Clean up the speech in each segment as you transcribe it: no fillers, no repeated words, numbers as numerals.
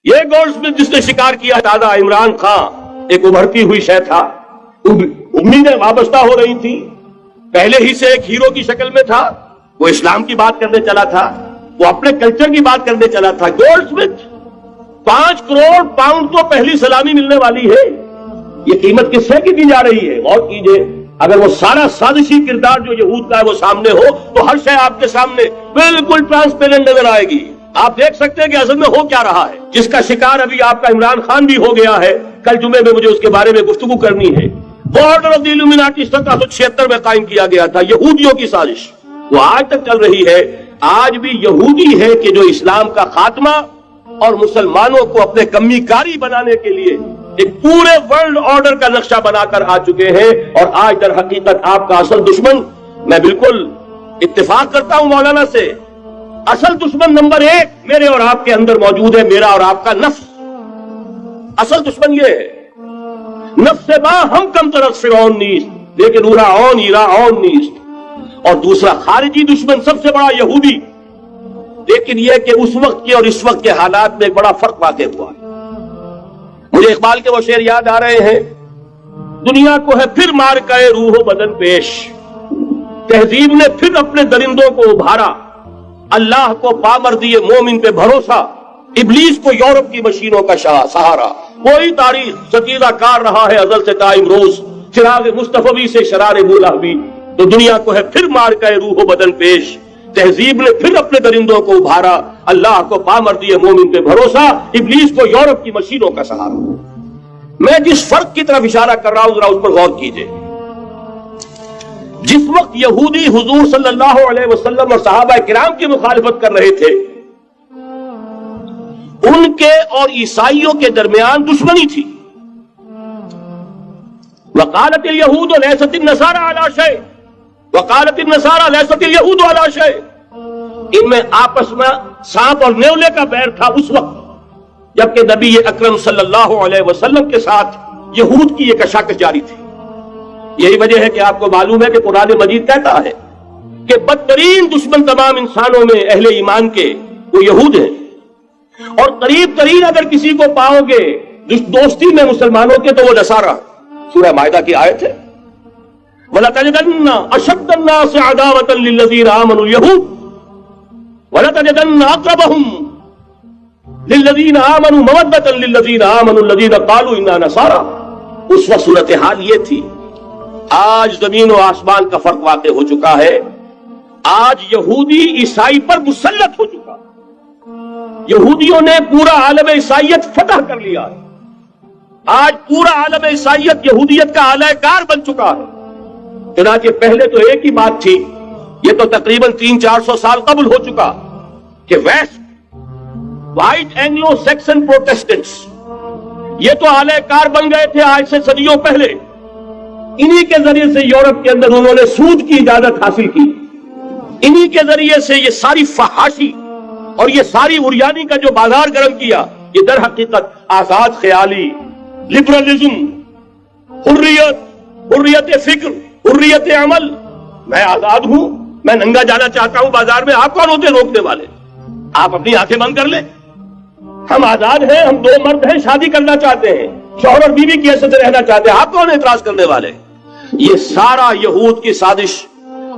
یہ gold Smith جس نے شکار کیا دادا عمران خان ایک ابھرتی ہوئی شے تھا، امیدیں وابستہ ہو رہی تھی، پہلے ہی سے ایک ہیرو کی شکل میں تھا، وہ اسلام کی بات کرنے چلا تھا، وہ اپنے کلچر کی بات کرنے چلا تھا۔ گولڈ سمتھ 5 کروڑ پاؤنڈ تو پہلی سلامی ملنے والی ہے، یہ قیمت کس سے کی دی جا رہی ہے؟ غور کیجئے، اگر وہ سارا سازشی کردار جو یہود کا ہے وہ سامنے ہو تو ہر شے آپ کے سامنے بالکل ٹرانسپیرنٹ نظر آئے گی، آپ دیکھ سکتے ہیں کہ اصل میں ہو کیا رہا ہے، جس کا شکار ابھی آپ کا عمران خان بھی ہو گیا ہے۔ کل جمعے میں مجھے اس کے بارے میں گفتگو کرنی ہے۔ بارڈر آف دی الومناٹی 1776 میں قائم کیا گیا تھا، یہودیوں کی سازش، وہ آج تک چل رہی ہے۔ آج بھی یہودی ہے کہ جو اسلام کا خاتمہ اور مسلمانوں کو اپنے کمی کاری بنانے کے لیے ایک پورے ورلڈ آرڈر کا نقشہ بنا کر آ چکے ہیں، اور آج در حقیقت آپ کا اصل دشمن، میں بالکل اتفاق کرتا ہوں مولانا سے، اصل دشمن نمبر 1 میرے اور آپ کے اندر موجود ہے، میرا اور آپ کا نفس۔ اصل دشمن یہ ہے، نفس با ہم کم طرف فرعون نیست لیکن اورا اون ایرا اون نیست۔ اور دوسرا خارجی دشمن سب سے بڑا یہودی، لیکن یہ کہ اس وقت کے اور اس وقت کے حالات میں ایک بڑا فرق واقع ہوا ہے۔ مجھے اقبال کے وہ شعر یاد آ رہے ہیں، دنیا کو ہے پھر مار کے روح و بدن پیش، تہذیب نے پھر اپنے درندوں کو ابھارا، اللہ کو پامر دیے مومن پہ بھروسہ، ابلیس کو یورپ کی مشینوں کا سہارا۔ وہی تاریخ ستیزہ کار رہا ہے ازل سے قائم روز، چراغ مصطفی سے شرار بولہوی، تو دنیا کو ہے پھر مار کے روح و بدن پیش، تہذیب نے پھر اپنے درندوں کو ابھارا، اللہ کو پامر دیے مومن پہ بھروسہ، ابلیس کو یورپ کی مشینوں کا سہارا۔ میں جس فرق کی طرف اشارہ کر رہا ہوں ذرا اس پر غور کیجئے۔ جس وقت یہودی حضور صلی اللہ علیہ وسلم اور صحابہ کرام کی مخالفت کر رہے تھے، ان کے اور عیسائیوں کے درمیان دشمنی تھی۔ وقالت الیہود لیست النصارى علی شیء وقالت النصارى لیست الیہود علی شیء، ان میں آپس میں سانپ اور نیولے کا بیر تھا اس وقت، جبکہ نبی اکرم صلی اللہ علیہ وسلم کے ساتھ یہود کی یہ کشاکش جاری تھی۔ یہی وجہ ہے کہ آپ کو معلوم ہے کہ قرآن مجید کہتا ہے کہ بدترین دشمن تمام انسانوں میں اہل ایمان کے وہ یہود ہیں، اور قریب ترین اگر کسی کو پاؤ گے دوستی میں مسلمانوں کے تو وہ نصارہ۔ سورہ مائدہ کی آیت ہے، وَلَتَجِدَنَّ أَشَدَّ النَّاسِ عَدَاوَةً لِلَّذِينَ آمَنُوا الْيَهُودَ وَلَتَجِدَنَّ أَقْرَبَهُمْ لِلَّذِينَ آمَنُوا مَوَدَّةً لِلَّذِينَ آمَنُوا الَّذِينَ قَالُوا إِنَّا نَصَارَىٰ۔ اس وقت صورتحال یہ تھی۔ آج زمین و آسمان کا فرق واقع ہو چکا ہے، آج یہودی عیسائی پر مسلط ہو چکا، یہودیوں نے پورا عالم عیسائیت فتح کر لیا ہے، آج پورا عالم عیسائیت یہودیت کا اعلی کار بن چکا ہے۔ چنانچہ پہلے تو ایک ہی بات تھی، یہ تو تقریباً 300-400 سال قبل ہو چکا، کہ west white Anglo Saxon Protestants یہ تو اعلی کار بن گئے تھے آج سے صدیوں پہلے، انہی کے ذریعے سے یورپ کے اندر انہوں نے سود کی اجازت حاصل کی، انہی کے ذریعے سے یہ ساری فحاشی اور یہ ساری عریانی کا جو بازار گرم کیا، یہ در حقیقت آزاد خیالی، لبرلزم، حریت فکر، حریت عمل، میں آزاد ہوں، میں ننگا جانا چاہتا ہوں بازار میں، آپ کون ہوتے روکنے والے؟ آپ اپنی آنکھیں بند کر لیں، ہم آزاد ہیں، ہم 2 مرد ہیں، شادی کرنا چاہتے ہیں، شوہر اور بیوی کی حیثیت سے رہنا چاہتے ہیں، آپ کون اعتراض کرنے والے؟ یہ سارا یہود کی سازش۔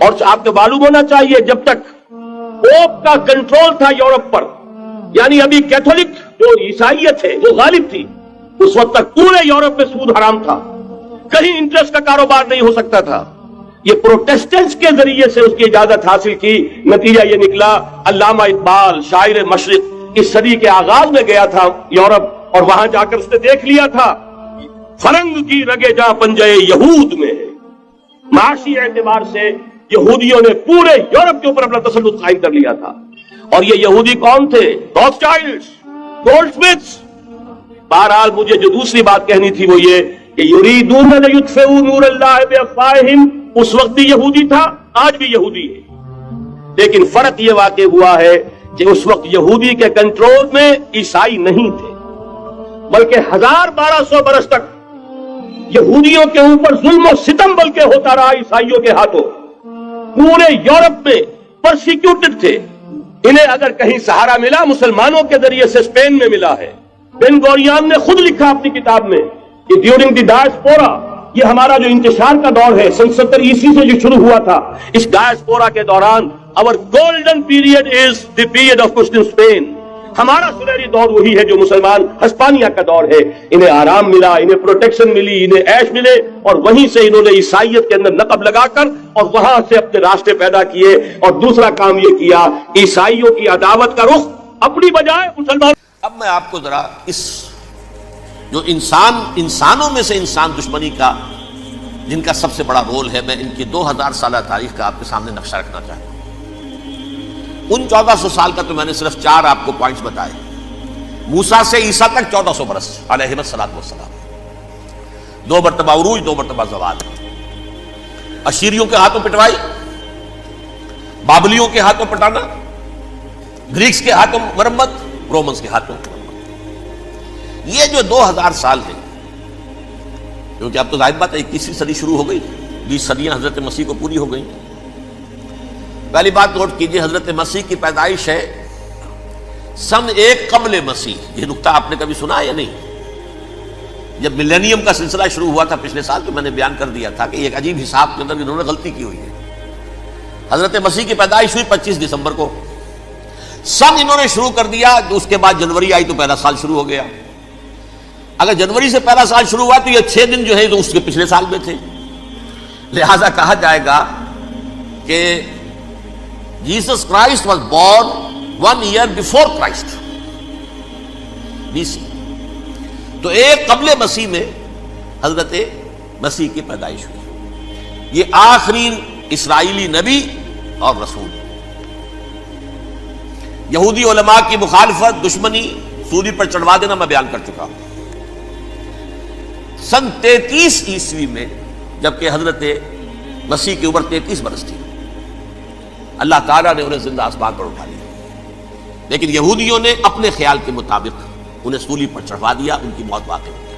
اور آپ کو معلوم ہونا چاہیے جب تک پوپ کا کنٹرول تھا یورپ پر، یعنی ابھی کیتھولک جو عیسائیت ہے وہ غالب تھی، اس وقت تک پورے یورپ میں سود حرام تھا، کہیں انٹرسٹ کا کاروبار نہیں ہو سکتا تھا۔ یہ پروٹیسٹنٹس کے ذریعے سے اس کی اجازت حاصل کی، نتیجہ یہ نکلا، علامہ اقبال شاعر مشرق اس صدی کے آغاز میں گیا تھا یورپ، اور وہاں جا کر اس نے دیکھ لیا تھا فرنگ کی رگے جہاں پنجے یہود میں ہے۔ معاشی اعتبار سے یہودیوں نے پورے یورپ کے اوپر اپنا تسلط قائم کر لیا تھا، اور یہ یہودی کون تھے؟ روتھشائلڈز، گولڈ سمتھس۔ بہرحال مجھے جو دوسری بات کہنی تھی وہ یہ کہ یریدون لیطفئوا نور اللہ بافواہہم، اس وقت بھی یہودی تھا، آج بھی یہودی ہے، لیکن فرق یہ واقع ہوا ہے کہ اس وقت یہودی کے کنٹرول میں عیسائی نہیں تھے، بلکہ 1200 برس تک یہودیوں کے اوپر ظلم و ستم بلکہ ہوتا رہا عیسائیوں کے ہاتھوں، پورے یورپ میں پرسیکیوٹڈ تھے۔ انہیں اگر کہیں سہارا ملا مسلمانوں کے ذریعے سے اسپین میں ملا ہے، بن گوریان نے خود لکھا اپنی کتاب میں کہ ڈیورنگ دی ڈائسپورا، یہ ہمارا جو انتشار کا دور ہے سن 70 عیسوی سے جو شروع ہوا تھا، اس ڈائسپورا کے دوران our golden period is the period of Christian Spain. ہمارا سنہری دور وہی ہے جو مسلمان ہسپانیہ کا دور ہے. انہیں آرام ملا، انہیں پروٹیکشن ملی، انہیں عیش ملے، اور وہیں سے انہوں نے عیسائیت کے اندر نقب لگا کر اور وہاں سے اپنے راستے پیدا کیے. اور دوسرا کام یہ کیا، عیسائیوں کی عداوت کا رخ اپنی بجائے مسلمان. اب میں آپ کو ذرا اس جو انسانوں میں سے انسان دشمنی کا جن کا سب سے بڑا رول ہے، میں ان کی 2000 سالہ تاریخ کا آپ کے سامنے نقشہ رکھنا چاہتا ہوں. ان 1400 سال کا تو میں نے صرف 4 آپ کو پوائنٹس بتائے. موسیٰ سے عیسیٰ تک 1400 برس علیہ السلام. 2 مرتبہ عروج، 2 مرتبہ زوال. اشیریوں کے ہاتھوں پٹوائی، بابلیوں کے ہاتھوں پٹانا، گریکس کے ہاتھوں مرمت، رومنس کے ہاتھوں مرمت. یہ جو 2000 سال ہے، کیونکہ اب تو ظاہر بات ہے 21ویں صدی شروع ہو گئی، 20 صدیاں حضرت مسیح کو پوری ہو گئی. پہلی بات نوٹ کیجئے، حضرت مسیح کی پیدائش ہے سن 1 قبل مسیح. یہ نقطہ آپ نے کبھی سنا یا نہیں؟ جب ملینیم کا سلسلہ شروع ہوا تھا پچھلے سال، تو میں نے بیان کر دیا تھا کہ ایک عجیب حساب کے اندر انہوں نے غلطی کی ہوئی ہے. حضرت مسیح کی پیدائش ہوئی 25 دسمبر کو. سن انہوں نے شروع کر دیا، اس کے بعد جنوری آئی تو پہلا سال شروع ہو گیا. اگر جنوری سے پہلا سال شروع ہوا تو یہ 6 دن جو ہے تو اس کے پچھلے سال میں تھے. لہذا کہا جائے گا کہ Jesus Christ was born 1 year before Christ, BC. تو 1 قبل مسیح میں حضرت مسیح کی پیدائش ہوئی. یہ آخری اسرائیلی نبی اور رسول. یہودی علماء کی مخالفت، دشمنی، سولی پر چڑھوا دینا میں بیان کر چکا ہوں. سن 33 عیسوی میں جبکہ حضرت مسیح کی عمر 33 برس تھی، اللہ تعالیٰ نے انہیں زندہ آسمان پر اٹھا لیا. لیکن یہودیوں نے اپنے خیال کے مطابق انہیں سولی پر چڑھوا دیا، ان کی موت واقع ہو گئی.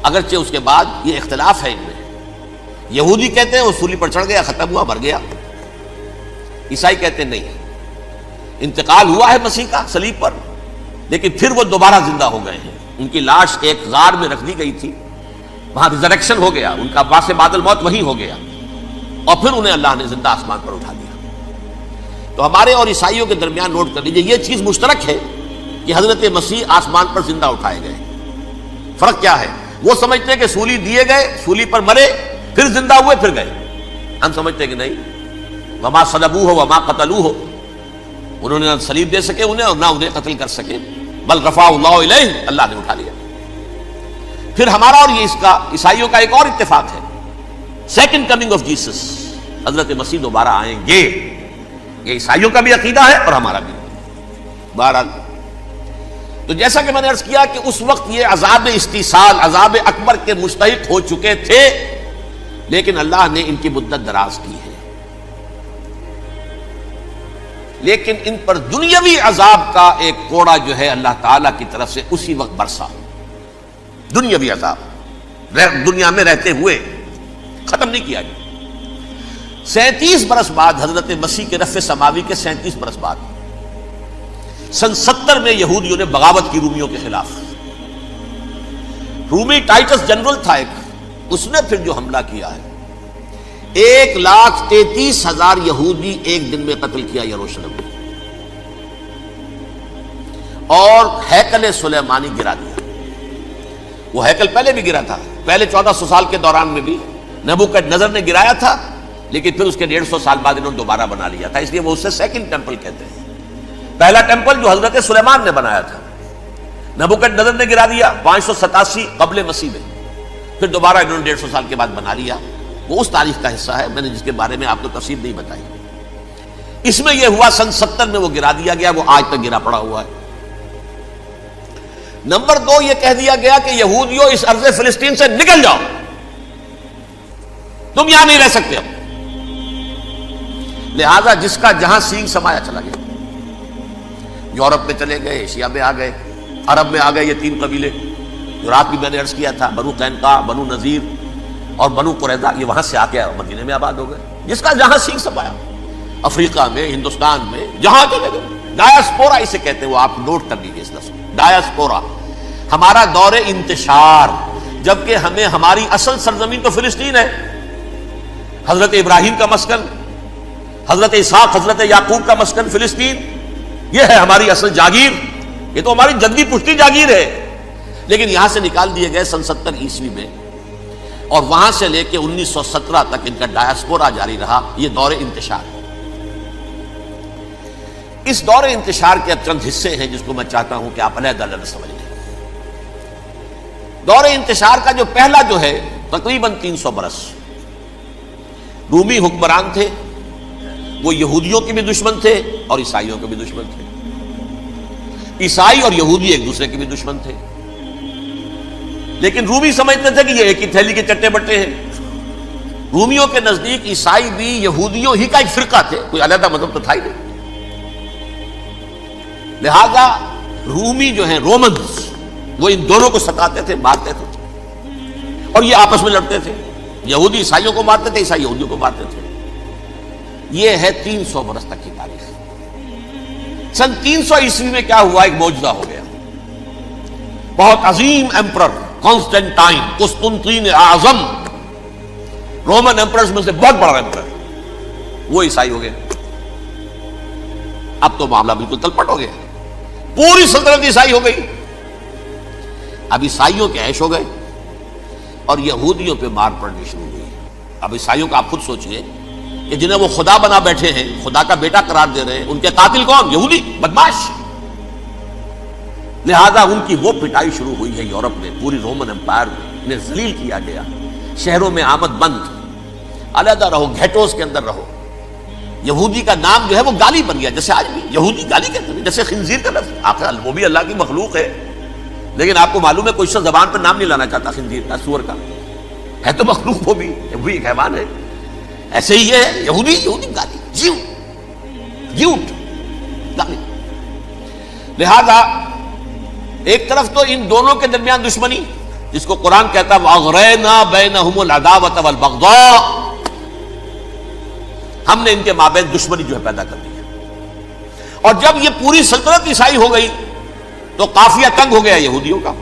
اگرچہ اس کے بعد یہ اختلاف ہے ان میں. یہودی کہتے ہیں وہ سولی پر چڑھ گیا، ختم ہوا، مر گیا. عیسائی کہتے ہیں نہیں، انتقال ہوا ہے مسیح کا صلیب پر، لیکن پھر وہ دوبارہ زندہ ہو گئے ہیں. ان کی لاش ایک غار میں رکھ دی گئی تھی، وہاں ریزریکشن ہو گیا، ان کا باعث بعد الموت وہی ہو گیا، اور پھر انہیں اللہ نے زندہ آسمان پر اٹھا دیا. تو ہمارے اور عیسائیوں کے درمیان نوٹ کر لیجیے، یہ چیز مشترک ہے کہ حضرت مسیح آسمان پر زندہ اٹھائے گئے. فرق کیا ہے؟ وہ سمجھتے ہیں کہ سولی دیے گئے، سولی پر مرے، پھر زندہ ہوئے، پھر گئے. ہم سمجھتے ہیں کہ نہیں، وما صلبوہ وما قتلوہ، انہوں نے نہ صلیب دے سکے انہیں اور نہ انہیں قتل کر سکے، بل رفعہ اللہ الیہ، اللہ نے اٹھا لیا. پھر ہمارا اور یہ اس کا عیسائیوں کا ایک اور اتفاق ہے، سیکنڈ کمنگ آف جیسس، حضرت مسیح دوبارہ آئیں گے. یہ عیسائیوں کا بھی عقیدہ ہے اور ہمارا بھی. بہرحال تو جیسا کہ میں نے عرض کیا کہ اس وقت یہ عذاب استیصال، عذاب اکبر کے مستحق ہو چکے تھے، لیکن اللہ نے ان کی مدت دراز کی ہے. لیکن ان پر دنیاوی عذاب کا ایک کوڑا جو ہے اللہ تعالیٰ کی طرف سے اسی وقت برسا. دنیاوی عذاب دنیا میں رہتے ہوئے ختم نہیں کیا گیا. 37 برس بعد حضرت مسیح کے رفع سماوی کے 37 برس بعد سن 70 میں یہودیوں نے بغاوت کی رومیوں کے خلاف. رومی ٹائٹس جنرل تھا ایک، اس نے پھر جو حملہ کیا ہے، 1,33,000 یہودی ایک دن میں قتل کیا یروشلم میں، اور ہیکل سلیمانی گرا دیا. وہ ہیکل پہلے بھی گرا تھا، پہلے 1400 سال کے دوران میں بھی نبوکدنضر نے گرایا تھا، لیکن پھر اس کے 150 سال بعد انہوں نے دوبارہ بنا لیا تھا. اس لیے وہ اسے سیکنڈ ٹیمپل کہتے ہیں. پہلا ٹیمپل جو حضرت سلیمان نے بنایا تھا، نبوکدنضر نے گرا دیا 587 قبل مسیح میں، پھر دوبارہ انہوں نے 150 سال کے بعد بنا لیا. وہ اس تاریخ کا حصہ ہے، میں نے جس کے بارے میں آپ کو تفصیل نہیں بتائی. اس میں یہ ہوا سن 70 میں وہ گرا دیا گیا، وہ آج تک گرا پڑا ہوا ہے. نمبر 2، یہ کہہ دیا گیا کہ یہودیوں اس ارض فلسطین سے نکل جاؤ، تم یہاں نہیں رہ سکتے. اب لہذا جس کا جہاں سینگ سمایا چلا گیا. یورپ میں چلے گئے، ایشیا میں آ گئے، عرب میں آ گئے. یہ 3 قبیلے جو رات بھی میں نے عرض کیا تھا، بنو قینقاع، بنو نذیر اور بنو قریظہ، یہ وہاں سے آ کے مدینے میں آباد ہو گئے. جس کا جہاں سینگ سمایا، افریقہ میں، ہندوستان میں، جہاں چلے گئے. ڈایاسپورا اسے کہتے ہیں، وہ آپ نوٹ کر لیجیے اس لفظ کو، ڈایاسپورا، ہمارا دور انتشار، جبکہ ہمیں ہماری اصل سرزمین تو فلسطین ہے، حضرت ابراہیم کا مسکن، حضرت اسحاق حضرت یعقوب کا مسکن فلسطین، یہ ہے ہماری اصل جاگیر، یہ تو ہماری جدی پشتی جاگیر ہے، لیکن یہاں سے نکال دیے گئے سن 70 عیسوی میں، اور وہاں سے لے کے 1917 تک ان کا ڈایاسپورا جاری رہا، یہ دور انتشار ہے۔ اس دور انتشار کے اب چند حصے ہیں جس کو میں چاہتا ہوں کہ آپ علیحدہ علیحدہ سمجھ لیں۔ دور انتشار کا جو پہلا جو ہے تقریباً 300 برس، رومی حکمران تھے، وہ یہودیوں کے بھی دشمن تھے اور عیسائیوں کے بھی دشمن تھے، عیسائی اور یہودی ایک دوسرے کے بھی دشمن تھے، لیکن رومی سمجھتے تھے کہ یہ ایک ہی تھیلی کے چٹے بٹے ہیں۔ رومیوں کے نزدیک عیسائی بھی یہودیوں ہی کا ایک فرقہ تھے، کوئی علیحدہ مذہب تو تھا ہی نہیں، لہذا رومی جو ہیں رومنز، وہ ان دونوں کو ستاتے تھے، مارتے تھے، اور یہ آپس میں لڑتے تھے، یہودی عیسائیوں کو مارتے تھے، عیسائی یہودیوں کو مارتے تھے۔ یہ ہے 300 برس تک کی تاریخ۔ سن 300 عیسوی میں کیا ہوا؟ ایک معجزہ ہو گیا، بہت عظیم ایمپرر کانسٹینٹائن، قسطنطین اعظم، رومن ایمپررز میں سے بہت بڑا ایمپرر، وہ عیسائی ہو گئے۔ اب تو معاملہ بالکل تلپٹ ہو گیا، پوری سلطنت عیسائی ہو گئی۔ اب عیسائیوں کے عیش ہو گئے اور یہودیوں پہ مار پڑنی شروع ہوئی۔ اب عیسائیوں کا آپ خود سوچئے کہ جنہیں وہ خدا بنا بیٹھے ہیں، خدا کا بیٹا قرار دے رہے ہیں، ان کے قاتل کون؟ یہودی بدماش۔ لہذا ان کی وہ پٹائی شروع ہوئی ہے یورپ میں، پوری رومن امپائر میں انہیں ذلیل کیا گیا، شہروں میں آمد بند، علیحدہ رہو، گھیٹوز کے اندر رہو۔ یہودی کا نام جو ہے وہ گالی بن گیا، جیسے آج بھی یہودی گالی کہتے ہیں، جیسے خنزیر کا لفظ، آخر وہ بھی اللہ کی مخلوق ہے، لیکن آپ کو معلوم ہے کوئی شخص زبان پر نام نہیں لانا چاہتا خنزیر کا، سور کا، ہے تو مخلوق، وہ بھی ایک حیوان ہے۔ ایسے ہی ہے یہودی، یہودی گالی، جیوٹ گالی۔ لہذا ایک طرف تو ان دونوں کے درمیان دشمنی، جس کو قرآن کہتا ہے وَأَغْرَيْنَا بَيْنَهُمُ الْعَدَاوَةَ وَالْبَغْضَاءَ، ہم نے ان کے مابین دشمنی جو ہے پیدا کر دی ہے۔ اور جب یہ پوری سلطنت عیسائی ہو گئی تو قافیہ تنگ ہو گیا یہودیوں کا۔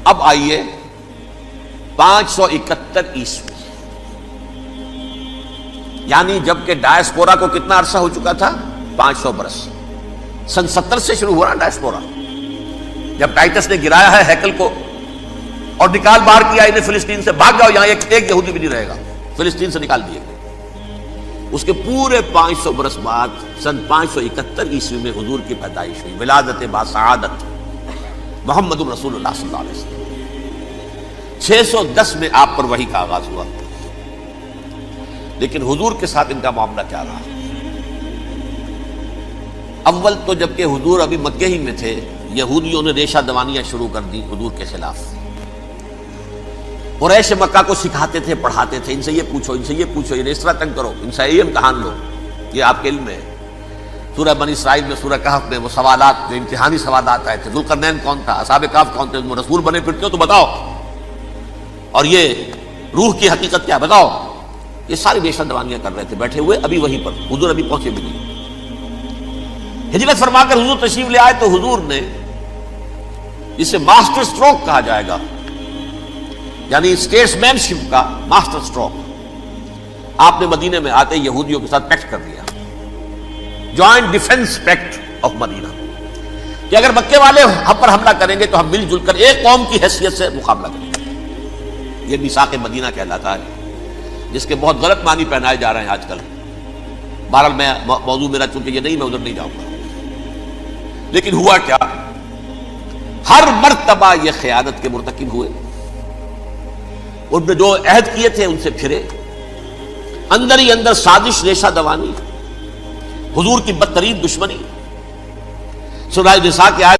اب آئیے 571 عیسوی، یعنی جبکہ ڈایاسپورا کو کتنا عرصہ ہو چکا تھا؟ 500 برس۔ سن 70 سے شروع ہوا نا ڈایاسپورا، جب ٹائٹس نے گرایا ہے ہیکل کو اور نکال باہر کیا انہیں فلسطین سے، بھاگ جاؤ، یہاں ایک یہودی بھی نہیں رہے گا، فلسطین سے نکال دیے گئے۔ اس کے پورے 500 برس بعد سن 571 عیسوی میں حضور کی پیدائش ہوئی، ولادت باسعادت محمد رسول اللہ صلی اللہ علیہ وسلم۔ 610 میں آپ پر وحی کا آغاز ہوا، لیکن حضور کے ساتھ ان کا معاملہ کیا رہا؟ اول تو جبکہ حضور ابھی مکے ہی میں تھے، یہودیوں نے ریشہ دوانیاں شروع کر دی حضور کے خلاف۔ قریش مکہ کو سکھاتے تھے، پڑھاتے تھے، ان سے یہ پوچھو، ان سے یہ پوچھو، انہیں اس طرح تنگ کرو، ان سے یہ امتحان لو، یہ آپ کے علم میں ہے۔ سورہ بنی اسرائیل میں، سورہ کہف میں وہ سوالات، جو امتحانی سوالات آئے تھے، ذوالقرنین کون تھا، اصحاب کہف کون تھے، تم رسول بنے پھرتے ہو تو بتاؤ، اور یہ روح کی حقیقت کیا بتاؤ، یہ ساری ریشہ دوانیاں کر رہے تھے بیٹھے ہوئے ابھی وہیں پر، حضور ابھی پہنچے بھی نہیں۔ ہجرت فرما کر حضور تشریف لے آئے تو حضور نے، جسے ماسٹر سٹروک کہا جائے گا، یعنی اسٹیٹس مین شپ کا ماسٹر سٹروک، آپ نے مدینے میں آتے یہودیوں کے ساتھ پیکٹ کر دیا، جوائنٹ ڈیفنس پیکٹ آف مدینہ، کہ اگر مکے والے ہم پر حملہ کریں گے تو ہم مل جل کر ایک قوم کی حیثیت سے مقابلہ کریں گے۔ یہ میثاق مدینہ کہلاتا ہے، جس کے بہت غلط معنی پہنائے جا رہے ہیں آج کل۔ بہرحال میں موضوع میرا چونکہ یہ نہیں، میں ادھر نہیں جاؤں گا، لیکن ہوا کیا؟ ہر مرتبہ یہ خیانت کے مرتکب ہوئے، ان نے جو عہد کیے تھے ان سے پھرے، اندر ہی اندر سازش، ریشہ دوانی، حضور کی بدترین دشمنی۔ سورہ نساء کی آیت